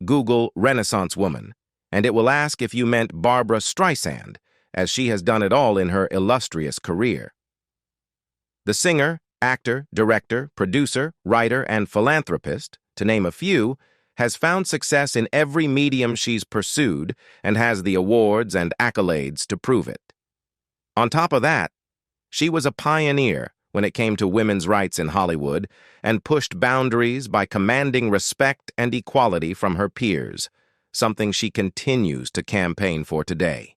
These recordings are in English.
Google Renaissance woman, and it will ask if you meant Barbra Streisand, as she has done it all in her illustrious career. The singer, actor, director, producer, writer, and philanthropist, to name a few, has found success in every medium she's pursued and has the awards and accolades to prove it. On top of that, she was a pioneer when it came to women's rights in Hollywood and pushed boundaries by commanding respect and equality from her peers, something she continues to campaign for today.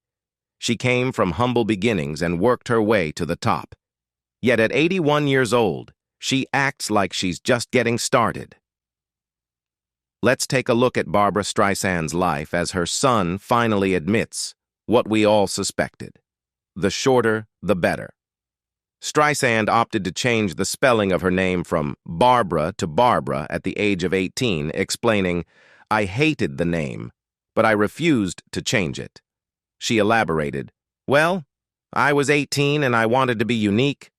She came from humble beginnings and worked her way to the top. Yet at 81 years old, she acts like she's just getting started. Let's take a look at Barbra Streisand's life as her son finally admits what we all suspected. The shorter, the better. Streisand opted to change the spelling of her name from Barbra to Barbra at the age of 18, explaining, "I hated the name, but I refused to change it." She elaborated, "Well, I was 18 and I wanted to be unique,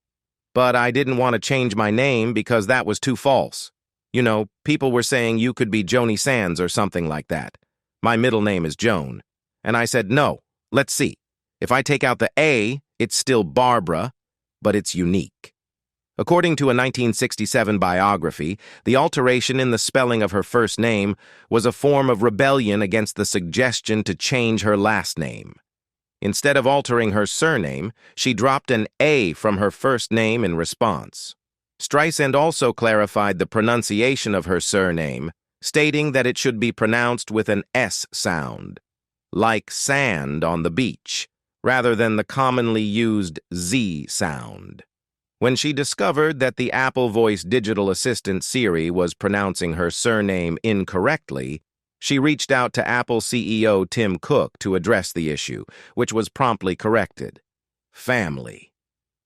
but I didn't want to change my name because that was too false. You know, people were saying you could be Joni Sands or something like that. My middle name is Joan. And I said, no, let's see. If I take out the A, it's still Barbra, but it's unique." According to a 1967 biography, the alteration in the spelling of her first name was a form of rebellion against the suggestion to change her last name. Instead of altering her surname, she dropped an A from her first name in response. Streisand also clarified the pronunciation of her surname, stating that it should be pronounced with an S sound, like sand on the beach, rather than the commonly used Z sound. When she discovered that the Apple Voice digital assistant Siri was pronouncing her surname incorrectly, she reached out to Apple CEO Tim Cook to address the issue, which was promptly corrected. Family.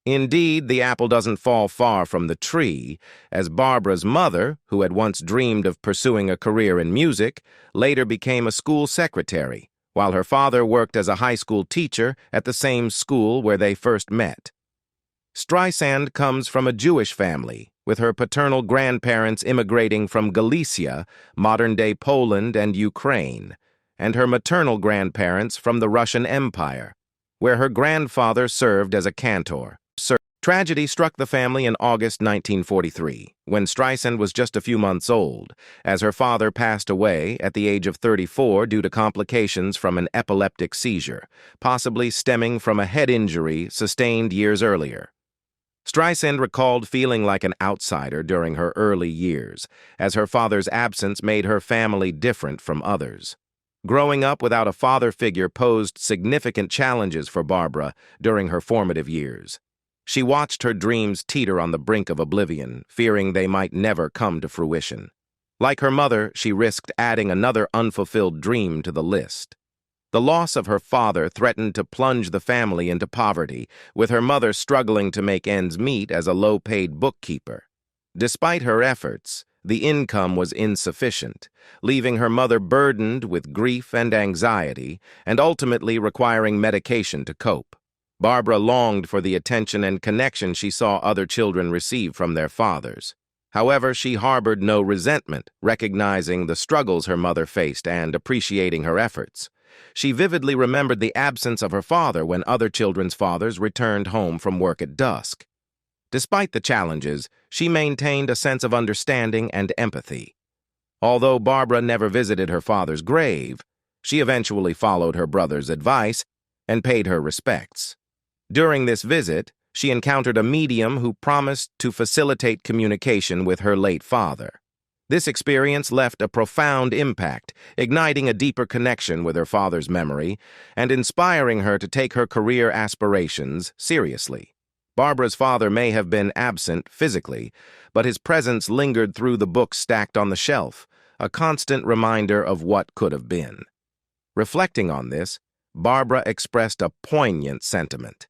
Indeed, the apple doesn't fall far from the tree, as Barbra's mother, who had once dreamed of pursuing a career in music, later became a school secretary, while her father worked as a high school teacher at the same school where they first met. Streisand comes from a Jewish family, with her paternal grandparents immigrating from Galicia, modern-day Poland and Ukraine, and her maternal grandparents from the Russian Empire, where her grandfather served as a cantor. Tragedy struck the family in August 1943, when Streisand was just a few months old, as her father passed away at the age of 34 due to complications from an epileptic seizure, possibly stemming from a head injury sustained years earlier. Streisand recalled feeling like an outsider during her early years, as her father's absence made her family different from others. Growing up without a father figure posed significant challenges for Barbra during her formative years. She watched her dreams teeter on the brink of oblivion, fearing they might never come to fruition. Like her mother, she risked adding another unfulfilled dream to the list. The loss of her father threatened to plunge the family into poverty, with her mother struggling to make ends meet as a low-paid bookkeeper. Despite her efforts, the income was insufficient, leaving her mother burdened with grief and anxiety, and ultimately requiring medication to cope. Barbra longed for the attention and connection she saw other children receive from their fathers. However, she harbored no resentment, recognizing the struggles her mother faced and appreciating her efforts. She vividly remembered the absence of her father when other children's fathers returned home from work at dusk. Despite the challenges, she maintained a sense of understanding and empathy. Although Barbra never visited her father's grave, she eventually followed her brother's advice and paid her respects. During this visit, she encountered a medium who promised to facilitate communication with her late father. This experience left a profound impact, igniting a deeper connection with her father's memory and inspiring her to take her career aspirations seriously. Barbra's father may have been absent physically, but his presence lingered through the books stacked on the shelf, a constant reminder of what could have been. Reflecting on this, Barbra expressed a poignant sentiment.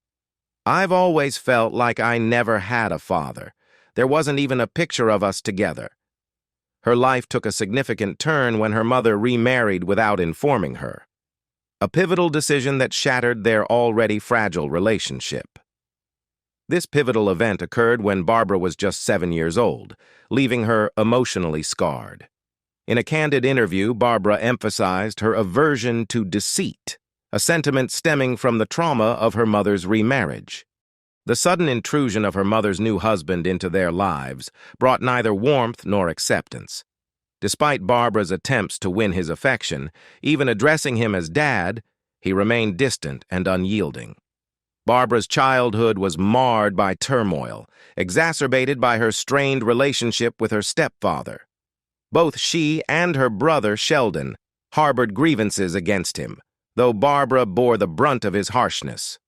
"I've always felt like I never had a father. There wasn't even a picture of us together." Her life took a significant turn when her mother remarried without informing her, a pivotal decision that shattered their already fragile relationship. This pivotal event occurred when Barbra was just 7 years old, leaving her emotionally scarred. In a candid interview, Barbra emphasized her aversion to deceit, a sentiment stemming from the trauma of her mother's remarriage. The sudden intrusion of her mother's new husband into their lives brought neither warmth nor acceptance. Despite Barbra's attempts to win his affection, even addressing him as Dad, he remained distant and unyielding. Barbra's childhood was marred by turmoil, exacerbated by her strained relationship with her stepfather. Both she and her brother, Sheldon, harbored grievances against him, though Barbra bore the brunt of his harshness.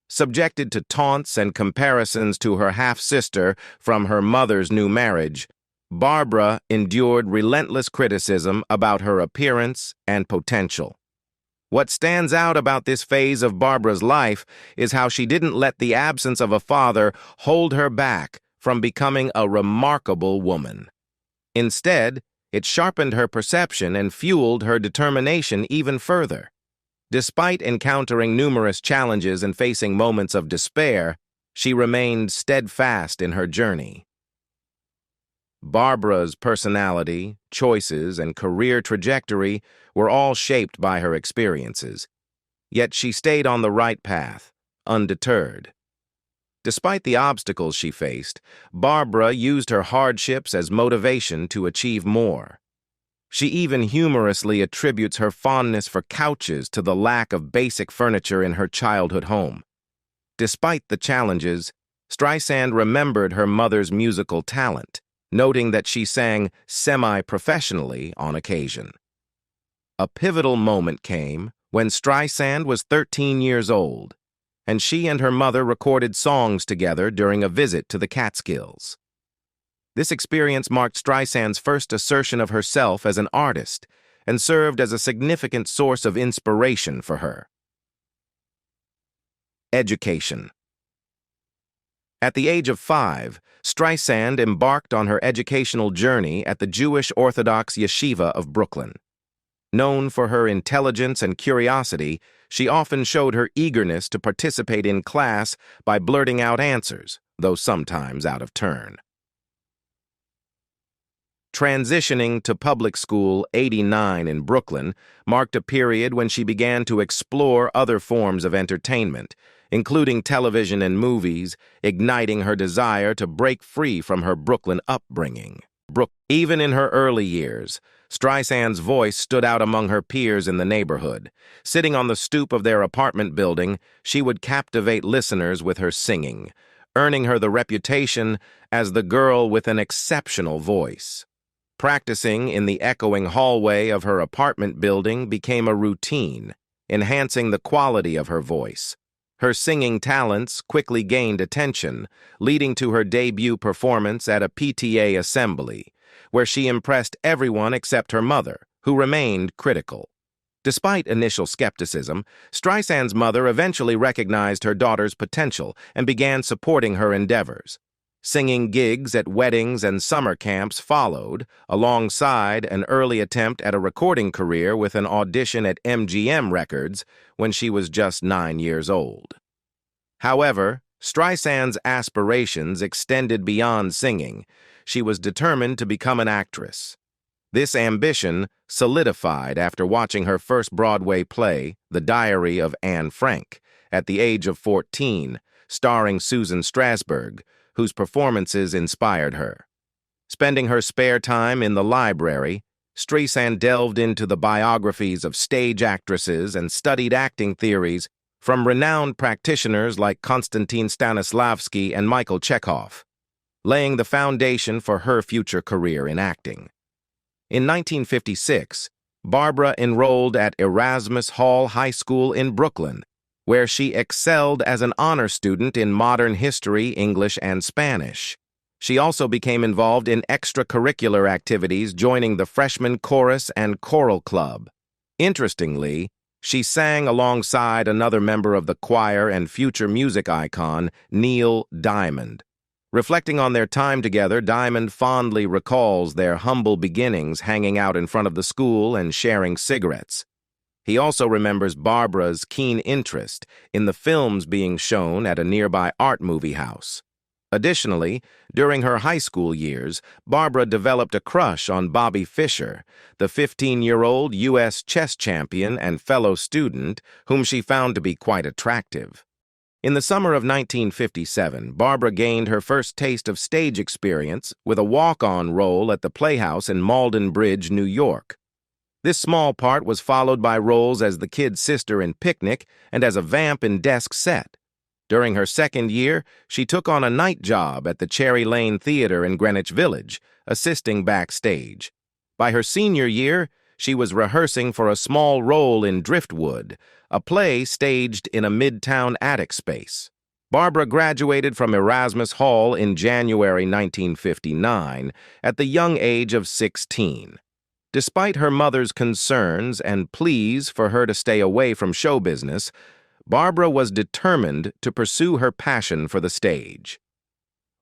Subjected to taunts and comparisons to her half-sister from her mother's new marriage, Barbra endured relentless criticism about her appearance and potential. What stands out about this phase of Barbra's life is how she didn't let the absence of a father hold her back from becoming a remarkable woman. Instead, it sharpened her perception and fueled her determination even further. Despite encountering numerous challenges and facing moments of despair, she remained steadfast in her journey. Barbra's personality, choices, and career trajectory were all shaped by her experiences. Yet she stayed on the right path, undeterred. Despite the obstacles she faced, Barbra used her hardships as motivation to achieve more. She even humorously attributes her fondness for couches to the lack of basic furniture in her childhood home. Despite the challenges, Streisand remembered her mother's musical talent, noting that she sang semi-professionally on occasion. A pivotal moment came when Streisand was 13 years old, and she and her mother recorded songs together during a visit to the Catskills. This experience marked Streisand's first assertion of herself as an artist and served as a significant source of inspiration for her. Education. At the age of 5, Streisand embarked on her educational journey at the Jewish Orthodox Yeshiva of Brooklyn. Known for her intelligence and curiosity, she often showed her eagerness to participate in class by blurting out answers, though sometimes out of turn. Transitioning to public school 89 in Brooklyn marked a period when she began to explore other forms of entertainment, including television and movies, igniting her desire to break free from her Brooklyn upbringing. Even in her early years, Streisand's voice stood out among her peers in the neighborhood. Sitting on the stoop of their apartment building, she would captivate listeners with her singing, earning her the reputation as the girl with an exceptional voice. Practicing in the echoing hallway of her apartment building became a routine, enhancing the quality of her voice. Her singing talents quickly gained attention, leading to her debut performance at a PTA assembly, where she impressed everyone except her mother, who remained critical. Despite initial skepticism, Streisand's mother eventually recognized her daughter's potential and began supporting her endeavors. Singing gigs at weddings and summer camps followed, alongside an early attempt at a recording career with an audition at MGM Records when she was just 9 years old. However, Streisand's aspirations extended beyond singing. She was determined to become an actress. This ambition solidified after watching her first Broadway play, The Diary of Anne Frank, at the age of 14, starring Susan Strasberg, whose performances inspired her. Spending her spare time in the library, Streisand delved into the biographies of stage actresses and studied acting theories from renowned practitioners like Konstantin Stanislavski and Michael Chekhov, laying the foundation for her future career in acting. In 1956, Barbra enrolled at Erasmus Hall High School in Brooklyn, where she excelled as an honor student in modern history, English, and Spanish. She also became involved in extracurricular activities, joining the freshman chorus and choral club. Interestingly, she sang alongside another member of the choir and future music icon, Neil Diamond. Reflecting on their time together, Diamond fondly recalls their humble beginnings hanging out in front of the school and sharing cigarettes. He also remembers Barbra's keen interest in the films being shown at a nearby art movie house. Additionally, during her high school years, Barbra developed a crush on Bobby Fischer, the 15-year-old U.S. chess champion and fellow student whom she found to be quite attractive. In the summer of 1957, Barbra gained her first taste of stage experience with a walk-on role at the Playhouse in Malden Bridge, New York. This small part was followed by roles as the kid sister in Picnic and as a vamp in Desk Set. During her second year, she took on a night job at the Cherry Lane Theater in Greenwich Village, assisting backstage. By her senior year, she was rehearsing for a small role in Driftwood, a play staged in a midtown attic space. Barbra graduated from Erasmus Hall in January 1959 at the young age of 16. Despite her mother's concerns and pleas for her to stay away from show business, Barbra was determined to pursue her passion for the stage.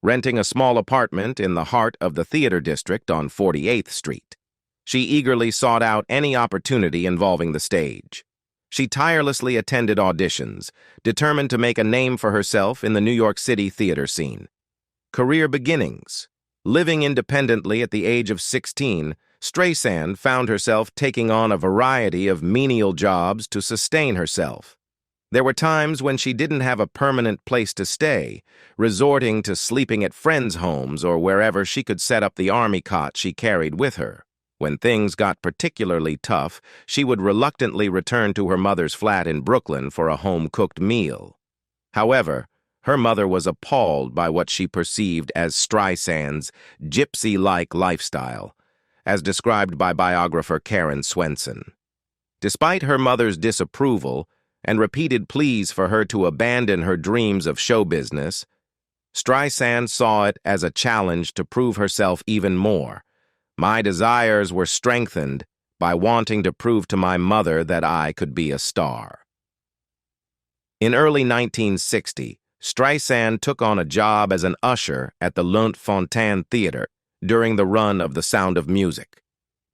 Renting a small apartment in the heart of the theater district on 48th Street, she eagerly sought out any opportunity involving the stage. She tirelessly attended auditions, determined to make a name for herself in the New York City theater scene. Career beginnings. Living independently at the age of 16, Streisand found herself taking on a variety of menial jobs to sustain herself. There were times when she didn't have a permanent place to stay, resorting to sleeping at friends' homes or wherever she could set up the army cot she carried with her. When things got particularly tough, she would reluctantly return to her mother's flat in Brooklyn for a home-cooked meal. However, her mother was appalled by what she perceived as Streisand's gypsy-like lifestyle, as described by biographer Karen Swenson. Despite her mother's disapproval and repeated pleas for her to abandon her dreams of show business, Streisand saw it as a challenge to prove herself even more. My desires were strengthened by wanting to prove to my mother that I could be a star. In early 1960, Streisand took on a job as an usher at the Lunt-Fontanne Theater during the run of The Sound of Music.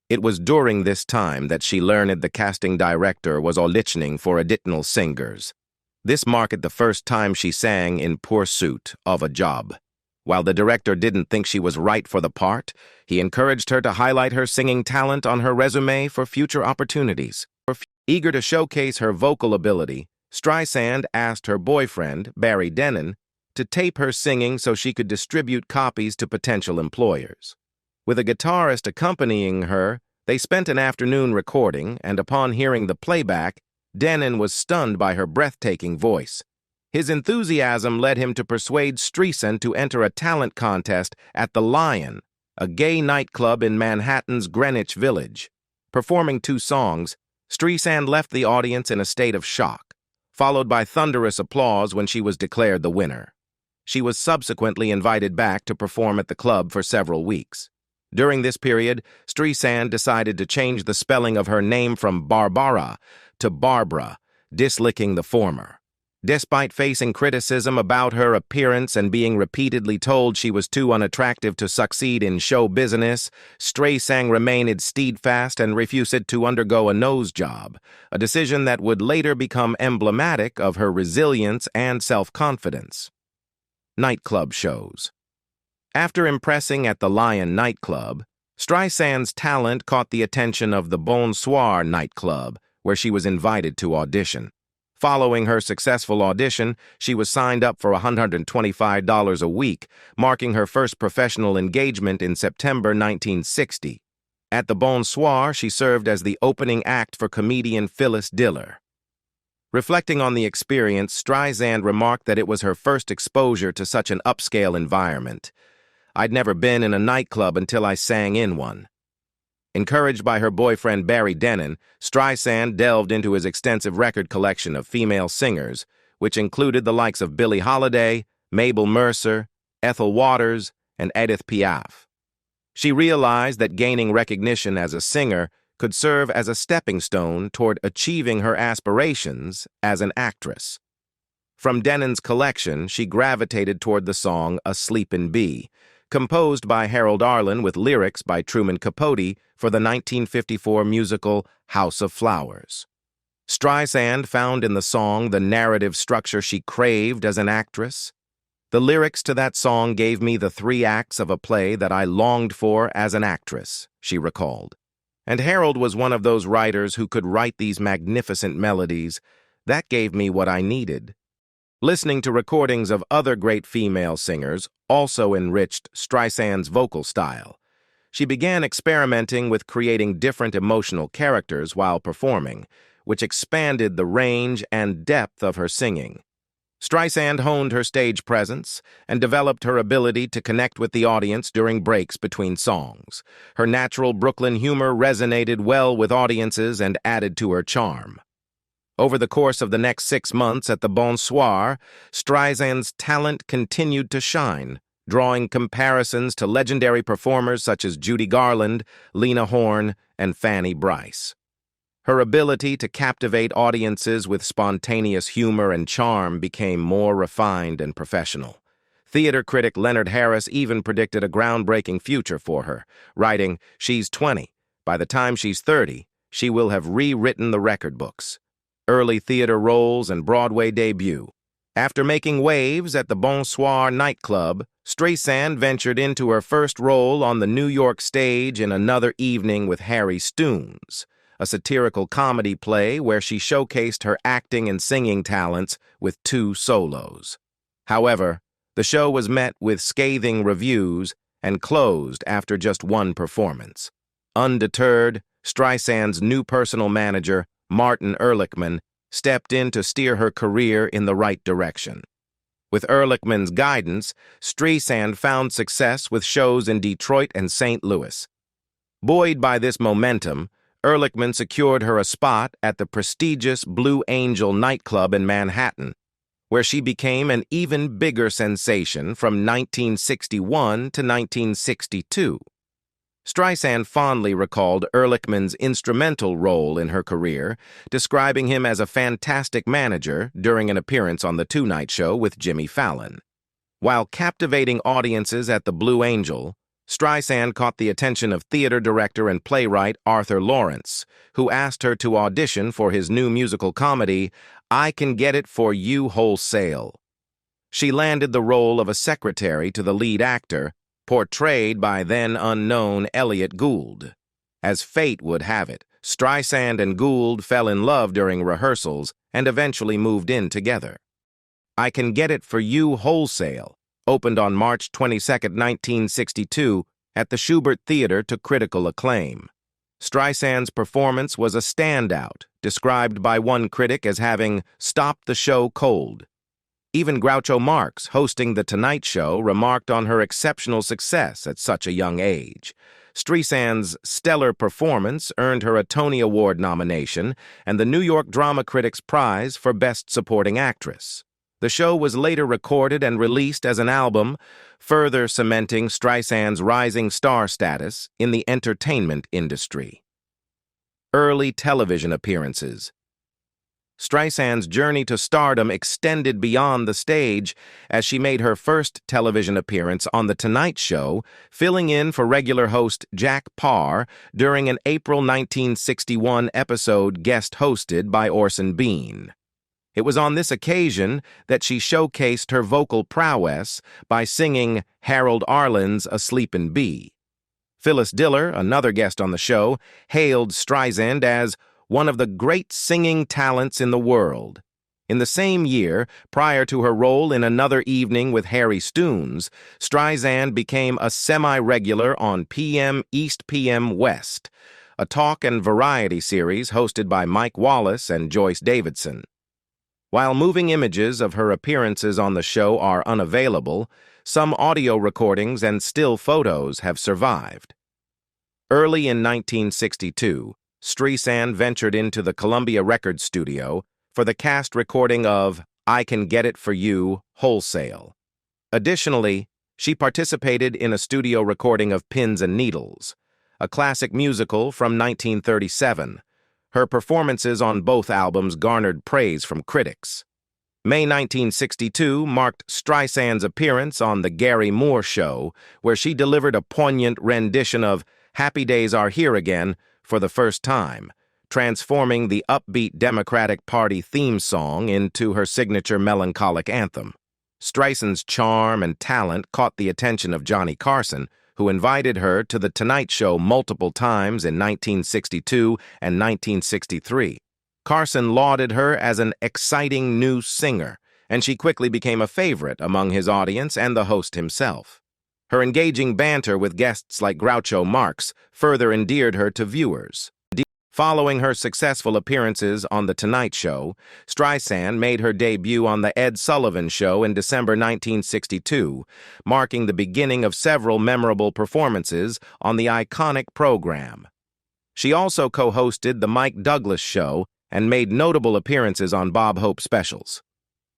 It was during this time that she learned the casting director was auditioning for additional singers. This marked the first time she sang in pursuit of a job. While the director didn't think she was right for the part, he encouraged her to highlight her singing talent on her resume for future opportunities. Eager to showcase her vocal ability, Streisand asked her boyfriend, Barry Dennen, to tape her singing so she could distribute copies to potential employers. With a guitarist accompanying her, they spent an afternoon recording, and upon hearing the playback, Dennen was stunned by her breathtaking voice. His enthusiasm led him to persuade Streisand to enter a talent contest at The Lion, a gay nightclub in Manhattan's Greenwich Village. Performing 2 songs, Streisand left the audience in a state of shock, followed by thunderous applause when she was declared the winner. She was subsequently invited back to perform at the club for several weeks. During this period, Streisand decided to change the spelling of her name from Barbara to Barbra, disliking the former. Despite facing criticism about her appearance and being repeatedly told she was too unattractive to succeed in show business, Streisand remained steadfast and refused to undergo a nose job, a decision that would later become emblematic of her resilience and self-confidence. Nightclub shows. After impressing at the Lion nightclub, Streisand's talent caught the attention of the Bonsoir nightclub, where she was invited to audition. Following her successful audition, she was signed up for $125 a week, marking her first professional engagement in September 1960. At the Bonsoir, she served as the opening act for comedian Phyllis Diller. Reflecting on the experience, Streisand remarked that it was her first exposure to such an upscale environment. I'd never been in a nightclub until I sang in one. Encouraged by her boyfriend Barry Dennen, Streisand delved into his extensive record collection of female singers, which included the likes of Billie Holiday, Mabel Mercer, Ethel Waters, and Edith Piaf. She realized that gaining recognition as a singer could serve as a stepping stone toward achieving her aspirations as an actress. From Dennen's collection, she gravitated toward the song A Sleepin' Bee, composed by Harold Arlen with lyrics by Truman Capote for the 1954 musical House of Flowers. Streisand found in the song the narrative structure she craved as an actress. The lyrics to that song gave me the 3 acts of a play that I longed for as an actress, she recalled. And Harold was one of those writers who could write these magnificent melodies. That gave me what I needed. Listening to recordings of other great female singers also enriched Streisand's vocal style. She began experimenting with creating different emotional characters while performing, which expanded the range and depth of her singing. Streisand honed her stage presence and developed her ability to connect with the audience during breaks between songs. Her natural Brooklyn humor resonated well with audiences and added to her charm. Over the course of the next 6 months at the Bonsoir, Streisand's talent continued to shine, drawing comparisons to legendary performers such as Judy Garland, Lena Horne, and Fanny Brice. Her ability to captivate audiences with spontaneous humor and charm became more refined and professional. Theater critic Leonard Harris even predicted a groundbreaking future for her, writing, "She's 20. By the time she's 30, she will have rewritten the record books." Early theater roles and Broadway debut. After making waves at the Bonsoir Nightclub, Streisand ventured into her first role on the New York stage in Another Evening with Harry Stunes, a satirical comedy play where she showcased her acting and singing talents with 2 solos. However, the show was met with scathing reviews and closed after just 1 performance. Undeterred, Streisand's new personal manager, Martin Ehrlichman, stepped in to steer her career in the right direction. With Ehrlichman's guidance, Streisand found success with shows in Detroit and St. Louis. Buoyed by this momentum, Ehrlichman secured her a spot at the prestigious Blue Angel Nightclub in Manhattan, where she became an even bigger sensation from 1961 to 1962. Streisand fondly recalled Ehrlichman's instrumental role in her career, describing him as a fantastic manager during an appearance on The Tonight Show with Jimmy Fallon. While captivating audiences at the Blue Angel, Streisand caught the attention of theater director and playwright Arthur Lawrence, who asked her to audition for his new musical comedy, I Can Get It For You Wholesale. She landed the role of a secretary to the lead actor, portrayed by then-unknown Elliot Gould. As fate would have it, Streisand and Gould fell in love during rehearsals and eventually moved in together. I Can Get It For You Wholesale opened on March 22, 1962, at the Schubert Theater to critical acclaim. Streisand's performance was a standout, described by one critic as having stopped the show cold. Even Groucho Marx, hosting The Tonight Show, remarked on her exceptional success at such a young age. Streisand's stellar performance earned her a Tony Award nomination and the New York Drama Critics Prize for Best Supporting Actress. The show was later recorded and released as an album, further cementing Streisand's rising star status in the entertainment industry. Early television appearances. Streisand's journey to stardom extended beyond the stage as she made her first television appearance on The Tonight Show, filling in for regular host Jack Paar during an April 1961 episode guest-hosted by Orson Bean. It was on this occasion that she showcased her vocal prowess by singing Harold Arlen's A Sleepin' Bee. Phyllis Diller, another guest on the show, hailed Streisand as one of the great singing talents in the world. In the same year, prior to her role in Another Evening with Harry Stunes, Streisand became a semi-regular on PM East PM West, a talk and variety series hosted by Mike Wallace and Joyce Davidson. While moving images of her appearances on the show are unavailable, some audio recordings and still photos have survived. Early in 1962, Streisand ventured into the Columbia Records studio for the cast recording of I Can Get It For You Wholesale. Additionally, she participated in a studio recording of Pins and Needles, a classic musical from 1937. Her performances on both albums garnered praise from critics. May 1962 marked Streisand's appearance on The Gary Moore Show, where she delivered a poignant rendition of Happy Days Are Here Again for the first time, transforming the upbeat Democratic Party theme song into her signature melancholic anthem. Streisand's charm and talent caught the attention of Johnny Carson, who invited her to The Tonight Show multiple times in 1962 and 1963. Carson lauded her as an exciting new singer, and she quickly became a favorite among his audience and the host himself. Her engaging banter with guests like Groucho Marx further endeared her to viewers. Following her successful appearances on The Tonight Show, Streisand made her debut on The Ed Sullivan Show in December 1962, marking the beginning of several memorable performances on the iconic program. She also co-hosted The Mike Douglas Show and made notable appearances on Bob Hope specials.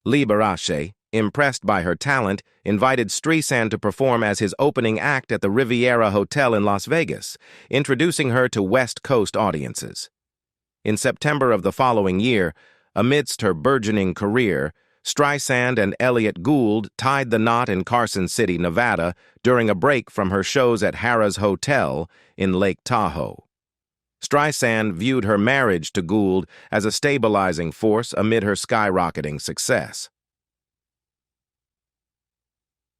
Liberace, impressed by her talent, invited Streisand to perform as his opening act at the Riviera Hotel in Las Vegas, introducing her to West Coast audiences. In September of the following year, amidst her burgeoning career, Streisand and Elliott Gould tied the knot in Carson City, Nevada, during a break from her shows at Harrah's Hotel in Lake Tahoe. Streisand viewed her marriage to Gould as a stabilizing force amid her skyrocketing success.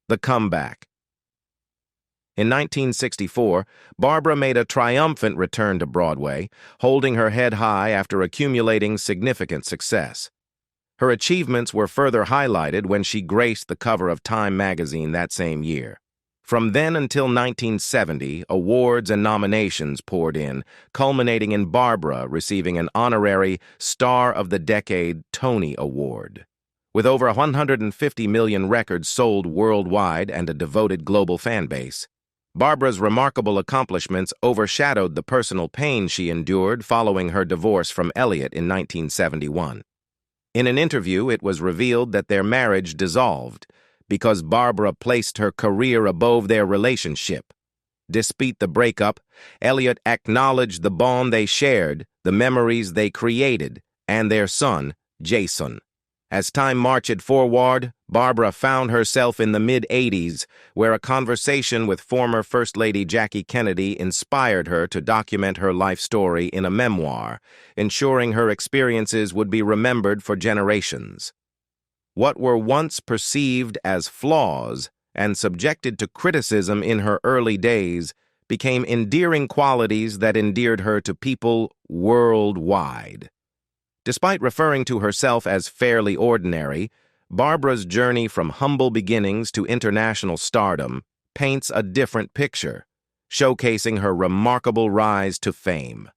The comeback. In 1964, Barbra made a triumphant return to Broadway, holding her head high after accumulating significant success. Her achievements were further highlighted when she graced the cover of Time magazine that same year. From then until 1970, awards and nominations poured in, culminating in Barbra receiving an honorary Star of the Decade Tony Award. With over 150 million records sold worldwide and a devoted global fan base, Barbra's remarkable accomplishments overshadowed the personal pain she endured following her divorce from Elliott in 1971. In an interview, it was revealed that their marriage dissolved because Barbra placed her career above their relationship. Despite the breakup, Elliott acknowledged the bond they shared, the memories they created, and their son, Jason. As time marched forward, Barbra found herself in the mid-'80s, where a conversation with former First Lady Jackie Kennedy inspired her to document her life story in a memoir, ensuring her experiences would be remembered for generations. What were once perceived as flaws and subjected to criticism in her early days became endearing qualities that endeared her to people worldwide. Despite referring to herself as fairly ordinary, Barbra's journey from humble beginnings to international stardom paints a different picture, showcasing her remarkable rise to fame.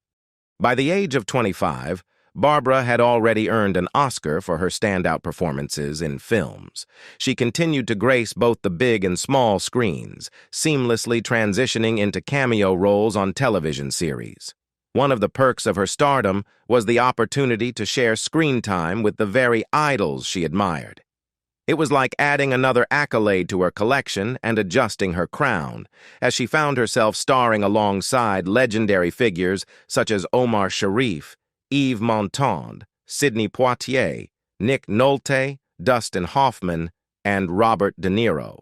By the age of 25, Barbra had already earned an Oscar for her standout performances in films. She continued to grace both the big and small screens, seamlessly transitioning into cameo roles on television series. One of the perks of her stardom was the opportunity to share screen time with the very idols she admired. It was like adding another accolade to her collection and adjusting her crown, as she found herself starring alongside legendary figures such as Omar Sharif, Yves Montand, Sidney Poitier, Nick Nolte, Dustin Hoffman, and Robert De Niro.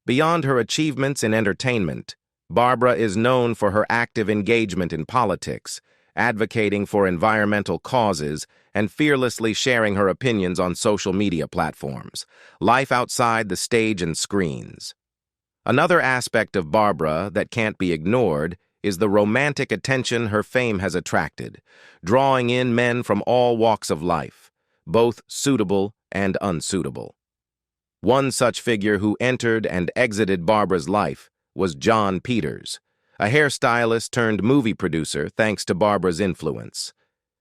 Beyond her achievements in entertainment, Barbra is known for her active engagement in politics, advocating for environmental causes, and fearlessly sharing her opinions on social media platforms, life outside the stage and screens. Another aspect of Barbra that can't be ignored is the romantic attention her fame has attracted, drawing in men from all walks of life, both suitable and unsuitable. One such figure who entered and exited Barbra's life was John Peters, a hairstylist turned movie producer thanks to Barbra's influence.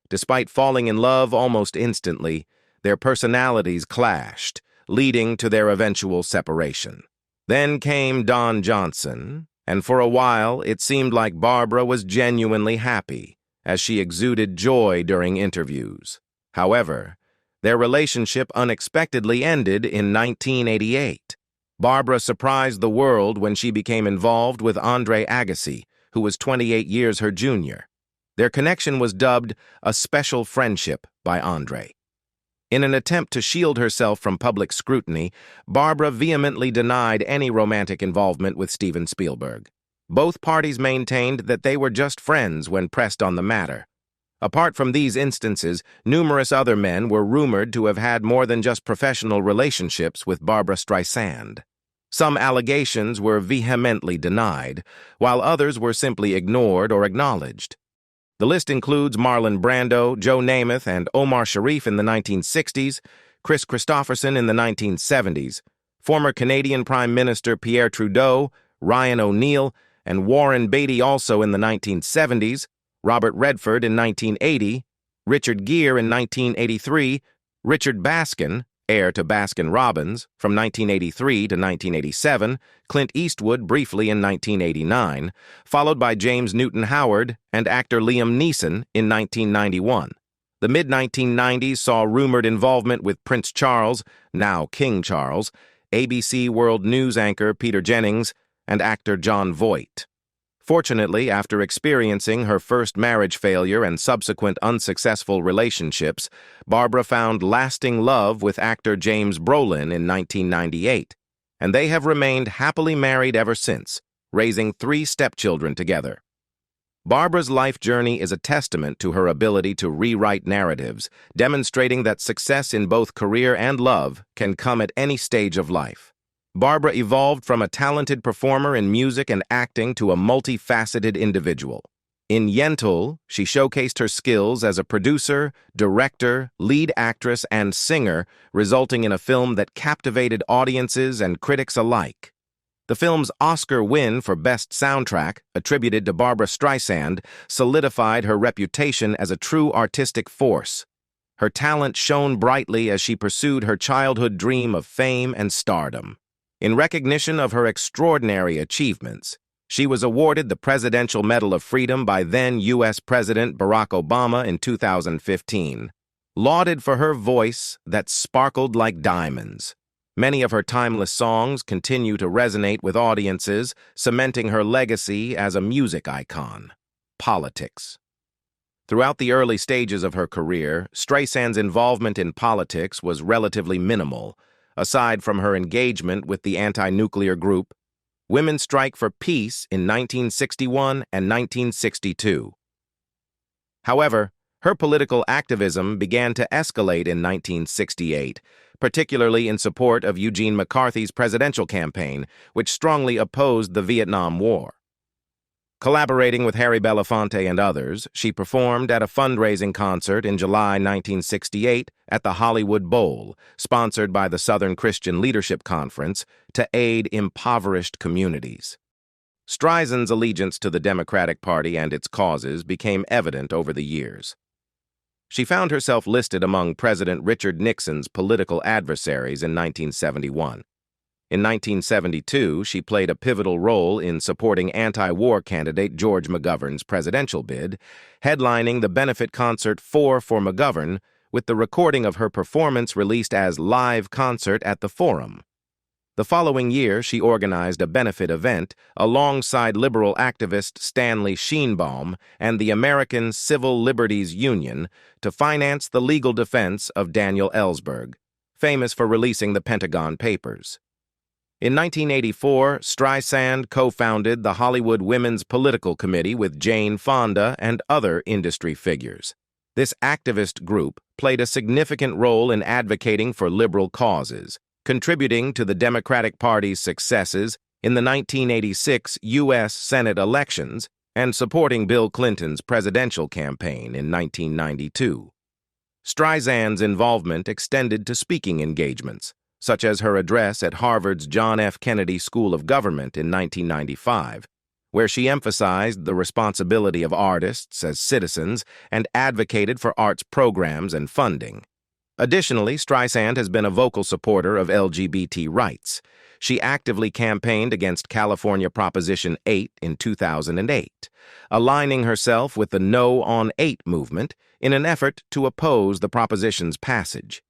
Despite falling in love almost instantly, their personalities clashed, leading to their eventual separation. Then came Don Johnson, and for a while it seemed like Barbra was genuinely happy, as she exuded joy during interviews. However, their relationship unexpectedly ended in 1988. Barbra surprised the world when she became involved with Andre Agassi, who was 28 years her junior. Their connection was dubbed a special friendship by Andre. In an attempt to shield herself from public scrutiny, Barbra vehemently denied any romantic involvement with Steven Spielberg. Both parties maintained that they were just friends when pressed on the matter. Apart from these instances, numerous other men were rumored to have had more than just professional relationships with Barbra Streisand. Some allegations were vehemently denied, while others were simply ignored or acknowledged. The list includes Marlon Brando, Joe Namath, and Omar Sharif in the 1960s, Chris Christopherson in the 1970s, former Canadian Prime Minister Pierre Trudeau, Ryan O'Neill, and Warren Beatty also in the 1970s, Robert Redford in 1980, Richard Gere in 1983, Richard Baskin, heir to Baskin-Robbins, from 1983 to 1987, Clint Eastwood briefly in 1989, followed by James Newton Howard and actor Liam Neeson in 1991. The mid-1990s saw rumored involvement with Prince Charles, now King Charles, ABC World News anchor Peter Jennings, and actor Jon Voight. Fortunately, after experiencing her first marriage failure and subsequent unsuccessful relationships, Barbra found lasting love with actor James Brolin in 1998, and they have remained happily married ever since, raising 3 stepchildren together. Barbra's life journey is a testament to her ability to rewrite narratives, demonstrating that success in both career and love can come at any stage of life. Barbra evolved from a talented performer in music and acting to a multifaceted individual. In Yentl, she showcased her skills as a producer, director, lead actress, and singer, resulting in a film that captivated audiences and critics alike. The film's Oscar win for Best Soundtrack, attributed to Barbra Streisand, solidified her reputation as a true artistic force. Her talent shone brightly as she pursued her childhood dream of fame and stardom. In recognition of her extraordinary achievements, she was awarded the Presidential Medal of Freedom by then U.S. President Barack Obama in 2015, lauded for her voice that sparkled like diamonds. Many of her timeless songs continue to resonate with audiences, cementing her legacy as a music icon. Politics. Throughout the early stages of her career, Streisand's involvement in politics was relatively minimal, aside from her engagement with the anti-nuclear group Women's Strike for Peace in 1961 and 1962. However, her political activism began to escalate in 1968, particularly in support of Eugene McCarthy's presidential campaign, which strongly opposed the Vietnam War. Collaborating with Harry Belafonte and others, she performed at a fundraising concert in July 1968 at the Hollywood Bowl, sponsored by the Southern Christian Leadership Conference, to aid impoverished communities. Streisand's allegiance to the Democratic Party and its causes became evident over the years. She found herself listed among President Richard Nixon's political adversaries in 1971. In 1972, she played a pivotal role in supporting anti-war candidate George McGovern's presidential bid, headlining the benefit concert for McGovern, with the recording of her performance released as live concert at the Forum. The following year, she organized a benefit event alongside liberal activist Stanley Sheinbaum and the American Civil Liberties Union to finance the legal defense of Daniel Ellsberg, famous for releasing the Pentagon Papers. In 1984, Streisand co-founded the Hollywood Women's Political Committee with Jane Fonda and other industry figures. This activist group played a significant role in advocating for liberal causes, contributing to the Democratic Party's successes in the 1986 U.S. Senate elections and supporting Bill Clinton's presidential campaign in 1992. Streisand's involvement extended to speaking engagements, such as her address at Harvard's John F. Kennedy School of Government in 1995, where she emphasized the responsibility of artists as citizens and advocated for arts programs and funding. Additionally, Streisand has been a vocal supporter of LGBT rights. She actively campaigned against California Proposition 8 in 2008, aligning herself with the No on 8 movement in an effort to oppose the proposition's passage.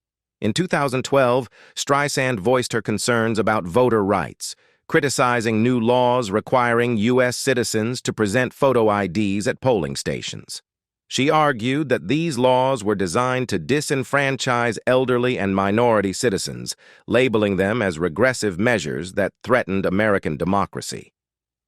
In 2012, Streisand voiced her concerns about voter rights, criticizing new laws requiring U.S. citizens to present photo IDs at polling stations. She argued that these laws were designed to disenfranchise elderly and minority citizens, labeling them as regressive measures that threatened American democracy.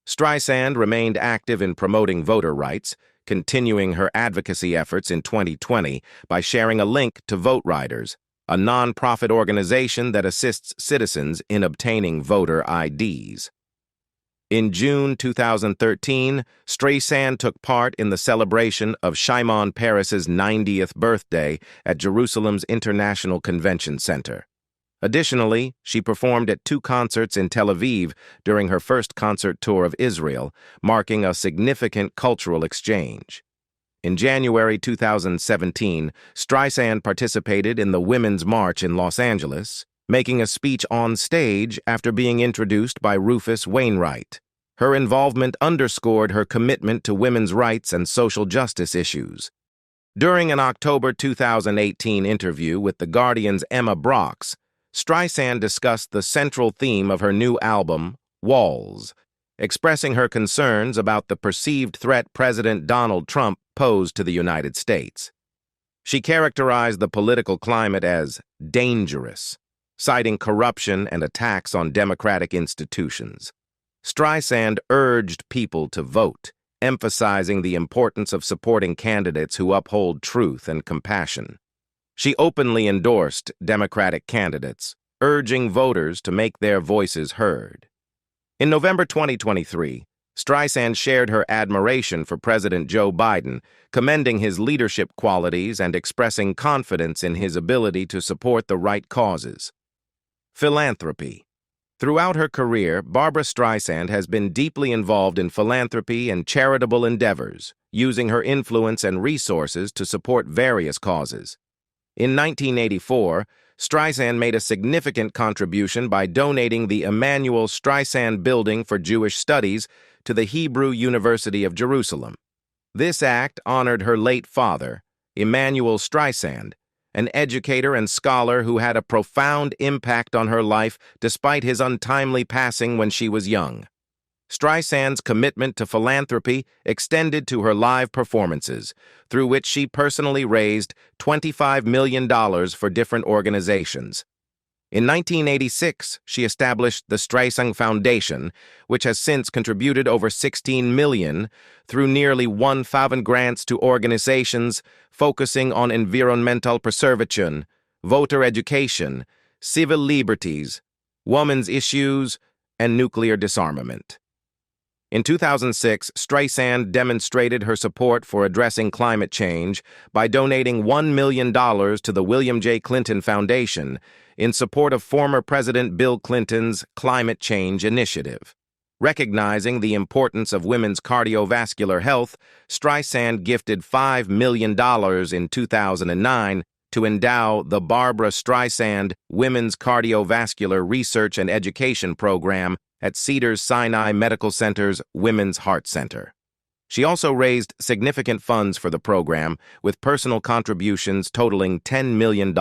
Streisand remained active in promoting voter rights, continuing her advocacy efforts in 2020 by sharing a link to Vote Riders, a non-profit organization that assists citizens in obtaining voter IDs. In June 2013, Streisand took part in the celebration of Shimon Peres's 90th birthday at Jerusalem's International Convention Center. Additionally, she performed at 2 concerts in Tel Aviv during her first concert tour of Israel, marking a significant cultural exchange. In January 2017, Streisand participated in the Women's March in Los Angeles, making a speech on stage after being introduced by Rufus Wainwright. Her involvement underscored her commitment to women's rights and social justice issues. During an October 2018 interview with The Guardian's Emma Brox, Streisand discussed the central theme of her new album, Walls, expressing her concerns about the perceived threat President Donald Trump posed to the United States. She characterized the political climate as dangerous, citing corruption and attacks on democratic institutions. Streisand urged people to vote, emphasizing the importance of supporting candidates who uphold truth and compassion. She openly endorsed Democratic candidates, urging voters to make their voices heard. In November 2023, Streisand shared her admiration for President Joe Biden, commending his leadership qualities and expressing confidence in his ability to support the right causes. Philanthropy. Throughout her career, Barbra Streisand has been deeply involved in philanthropy and charitable endeavors, using her influence and resources to support various causes. In 1984, Streisand made a significant contribution by donating the Emanuel Streisand Building for Jewish Studies to the Hebrew University of Jerusalem. This act honored her late father, Emanuel Streisand, an educator and scholar who had a profound impact on her life despite his untimely passing when she was young. Streisand's commitment to philanthropy extended to her live performances, through which she personally raised $25 million for different organizations. In 1986, she established the Streisand Foundation, which has since contributed over $16 million through nearly 1,000 grants to organizations focusing on environmental preservation, voter education, civil liberties, women's issues, and nuclear disarmament. In 2006, Streisand demonstrated her support for addressing climate change by donating $1 million to the William J. Clinton Foundation in support of former President Bill Clinton's climate change initiative. Recognizing the importance of women's cardiovascular health, Streisand gifted $5 million in 2009 to endow the Barbra Streisand Women's Cardiovascular Research and Education Program at Cedars-Sinai Medical Center's Women's Heart Center. She also raised significant funds for the program, with personal contributions totaling $10 million.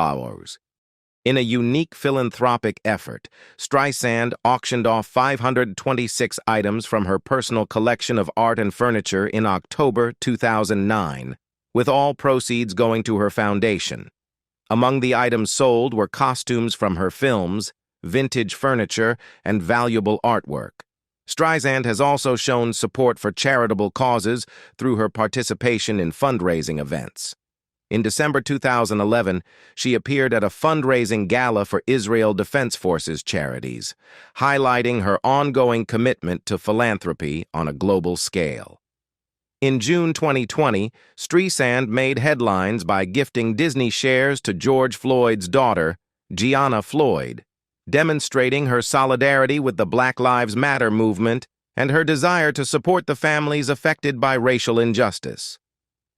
In a unique philanthropic effort, Streisand auctioned off 526 items from her personal collection of art and furniture in October 2009, with all proceeds going to her foundation. Among the items sold were costumes from her films, vintage furniture, and valuable artwork. Streisand has also shown support for charitable causes through her participation in fundraising events. In December 2011, she appeared at a fundraising gala for Israel Defense Forces charities, highlighting her ongoing commitment to philanthropy on a global scale. In June 2020, Streisand made headlines by gifting Disney shares to George Floyd's daughter, Gianna Floyd, demonstrating her solidarity with the Black Lives Matter movement and her desire to support the families affected by racial injustice.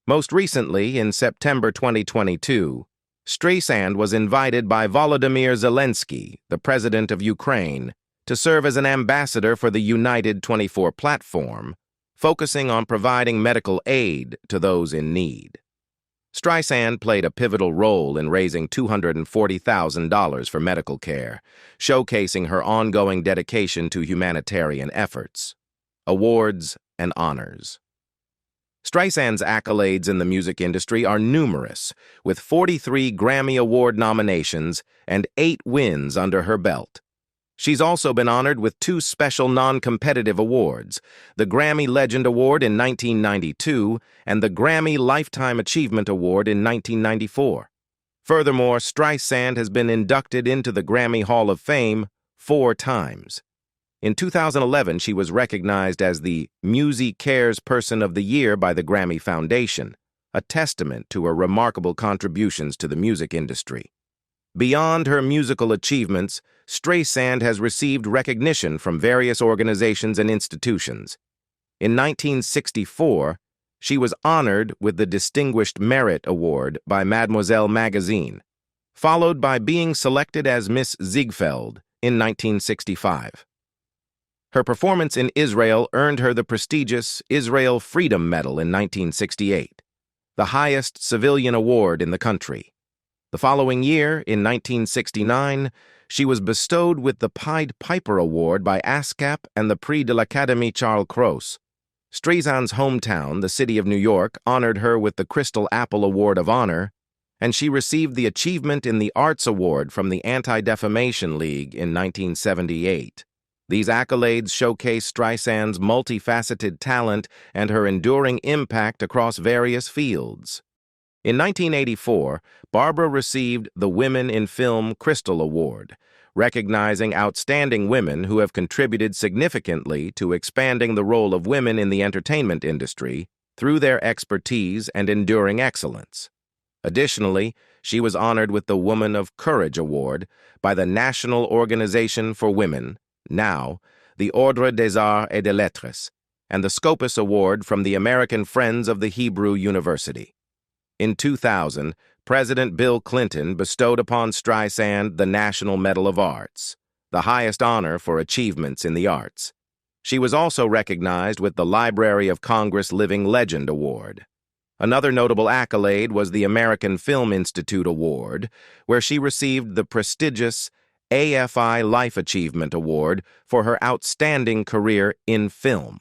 Most recently, in September 2022, Streisand was invited by Volodymyr Zelensky, the president of Ukraine, to serve as an ambassador for the United 24 platform, focusing on providing medical aid to those in need. Streisand played a pivotal role in raising $240,000 for medical care, showcasing her ongoing dedication to humanitarian efforts. Awards and honors. Streisand's accolades in the music industry are numerous, with 43 Grammy Award nominations and 8 wins under her belt. She's also been honored with two special non-competitive awards, the Grammy Legend Award in 1992 and the Grammy Lifetime Achievement Award in 1994. Furthermore, Streisand has been inducted into the Grammy Hall of Fame 4 times. In 2011, she was recognized as the Music Cares Person of the Year by the Grammy Foundation, a testament to her remarkable contributions to the music industry. Beyond her musical achievements, Streisand has received recognition from various organizations and institutions. In 1964, she was honored with the Distinguished Merit Award by Mademoiselle magazine, followed by being selected as Miss Ziegfeld in 1965. Her performance in Israel earned her the prestigious Israel Freedom Medal in 1968, the highest civilian award in the country. The following year, in 1969, she was bestowed with the Pied Piper Award by ASCAP and the Prix de l'Académie Charles Cros. Streisand's hometown, the city of New York, honored her with the Crystal Apple Award of Honor, and she received the Achievement in the Arts Award from the Anti-Defamation League in 1978. These accolades showcase Streisand's multifaceted talent and her enduring impact across various fields. In 1984, Barbra received the Women in Film Crystal Award, recognizing outstanding women who have contributed significantly to expanding the role of women in the entertainment industry through their expertise and enduring excellence. Additionally, she was honored with the Woman of Courage Award by the National Organization for Women, now the Ordre des Arts et des Lettres, and the Scopus Award from the American Friends of the Hebrew University. In 2000, President Bill Clinton bestowed upon Streisand the National Medal of Arts, the highest honor for achievements in the arts. She was also recognized with the Library of Congress Living Legend Award. Another notable accolade was the American Film Institute Award, where she received the prestigious AFI Life Achievement Award for her outstanding career in film.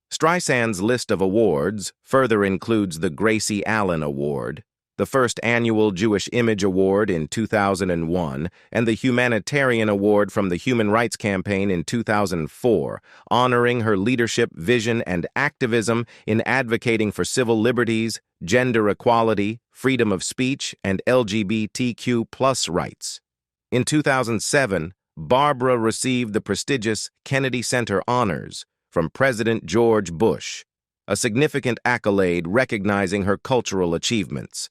Streisand's list of awards further includes the Gracie Allen Award, the first annual Jewish Image Award in 2001, and the Humanitarian Award from the Human Rights Campaign in 2004, honoring her leadership, vision, and activism in advocating for civil liberties, gender equality, freedom of speech, and LGBTQ+ rights. In 2007, Barbra received the prestigious Kennedy Center Honors from President George Bush, a significant accolade recognizing her cultural achievements.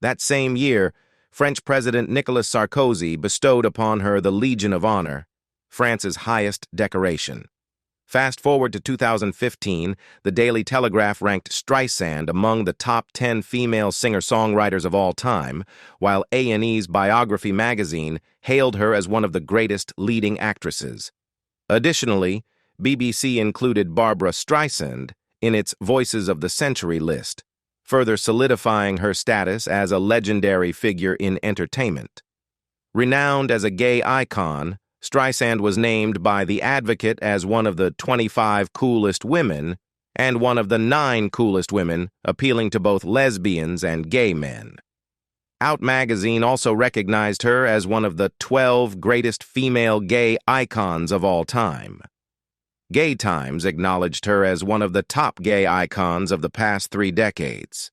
That same year, French President Nicolas Sarkozy bestowed upon her the Legion of Honor, France's highest decoration. Fast forward to 2015, the Daily Telegraph ranked Streisand among the top 10 female singer-songwriters of all time, while A&E's Biography magazine hailed her as one of the greatest leading actresses. Additionally, BBC included Barbra Streisand in its Voices of the Century list, further solidifying her status as a legendary figure in entertainment. Renowned as a gay icon, Streisand was named by The Advocate as one of the 25 coolest women and one of the 9 coolest women, appealing to both lesbians and gay men. Out magazine also recognized her as one of the 12 greatest female gay icons of all time. Gay Times acknowledged her as one of the top gay icons of the past 3 decades.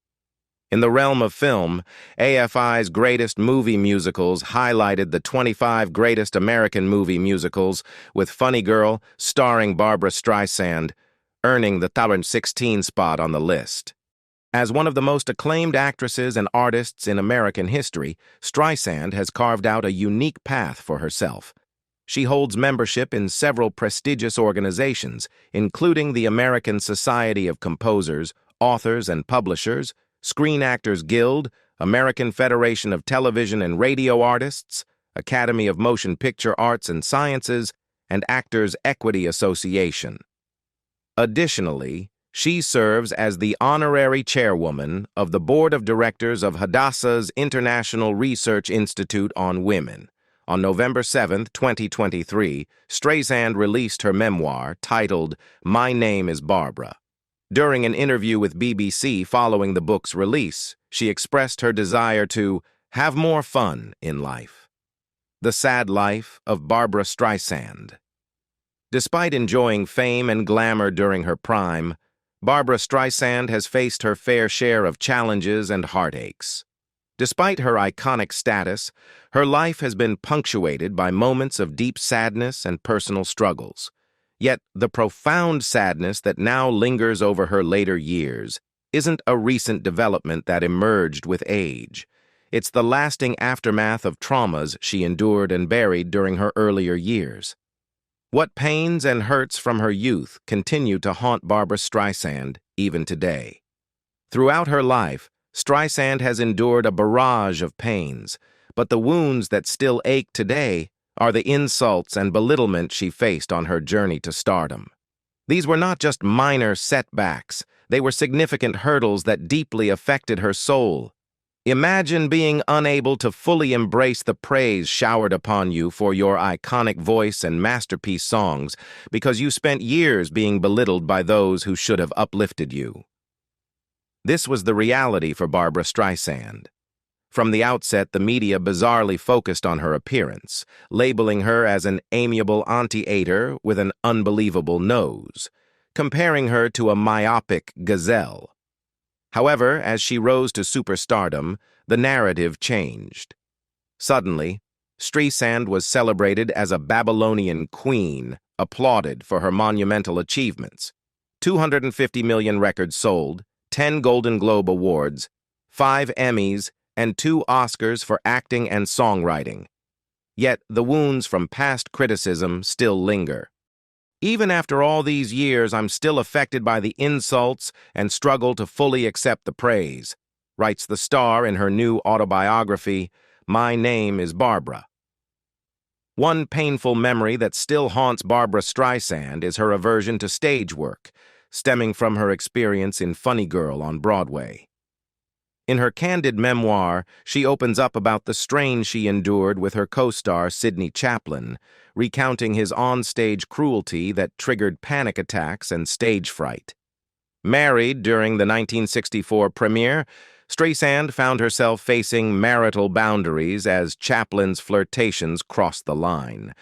In the realm of film, AFI's Greatest Movie Musicals highlighted the 25 greatest American movie musicals, with Funny Girl, starring Barbra Streisand, earning the 16 spot on the list. As one of the most acclaimed actresses and artists in American history, Streisand has carved out a unique path for herself. She holds membership in several prestigious organizations, including the American Society of Composers, Authors, and Publishers, Screen Actors Guild, American Federation of Television and Radio Artists, Academy of Motion Picture Arts and Sciences, and Actors Equity Association. Additionally, she serves as the honorary chairwoman of the Board of Directors of Hadassah's International Research Institute on Women. On November 7, 2023, Streisand released her memoir titled My Name is Barbra. During an interview with BBC following the book's release, she expressed her desire to have more fun in life. The Sad Life of Barbra Streisand. Despite enjoying fame and glamour during her prime, Barbra Streisand has faced her fair share of challenges and heartaches. Despite her iconic status, her life has been punctuated by moments of deep sadness and personal struggles. Yet, the profound sadness that now lingers over her later years isn't a recent development that emerged with age. It's the lasting aftermath of traumas she endured and buried during her earlier years. What pains and hurts from her youth continue to haunt Barbra Streisand even today. Throughout her life, Streisand has endured a barrage of pains, but the wounds that still ache today are the insults and belittlement she faced on her journey to stardom. These were not just minor setbacks, they were significant hurdles that deeply affected her soul. Imagine being unable to fully embrace the praise showered upon you for your iconic voice and masterpiece songs because you spent years being belittled by those who should have uplifted you. This was the reality for Barbra Streisand. From the outset, the media bizarrely focused on her appearance, labeling her as an amiable auntie-ater with an unbelievable nose, comparing her to a myopic gazelle. However, as she rose to superstardom, the narrative changed. Suddenly, Streisand was celebrated as a Babylonian queen, applauded for her monumental achievements. 250 million records sold, 10 Golden Globe Awards, 5 Emmys, and 2 Oscars for acting and songwriting. Yet the wounds from past criticism still linger. Even after all these years, I'm still affected by the insults and struggle to fully accept the praise, writes the star in her new autobiography, My Name is Barbra. One painful memory that still haunts Barbra Streisand is her aversion to stage work, stemming from her experience in Funny Girl on Broadway. In her candid memoir, she opens up about the strain she endured with her co-star Sidney Chaplin, recounting his on-stage cruelty that triggered panic attacks and stage fright. Married during the 1964 premiere, Streisand found herself facing marital boundaries as Chaplin's flirtations crossed the line.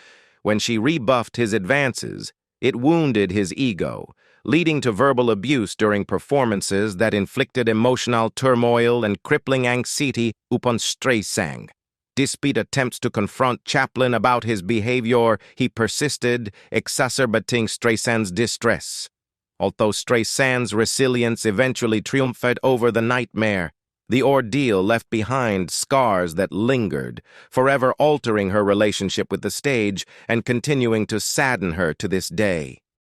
When she rebuffed his advances, it wounded his ego, leading to verbal abuse during performances that inflicted emotional turmoil and crippling anxiety upon Streisand. Despite attempts to confront Chaplin about his behavior, he persisted, exacerbating Streisand's distress. Although Streisand's resilience eventually triumphed over the nightmare, the ordeal left behind scars that lingered, forever altering her relationship with the stage and continuing to sadden her to this day.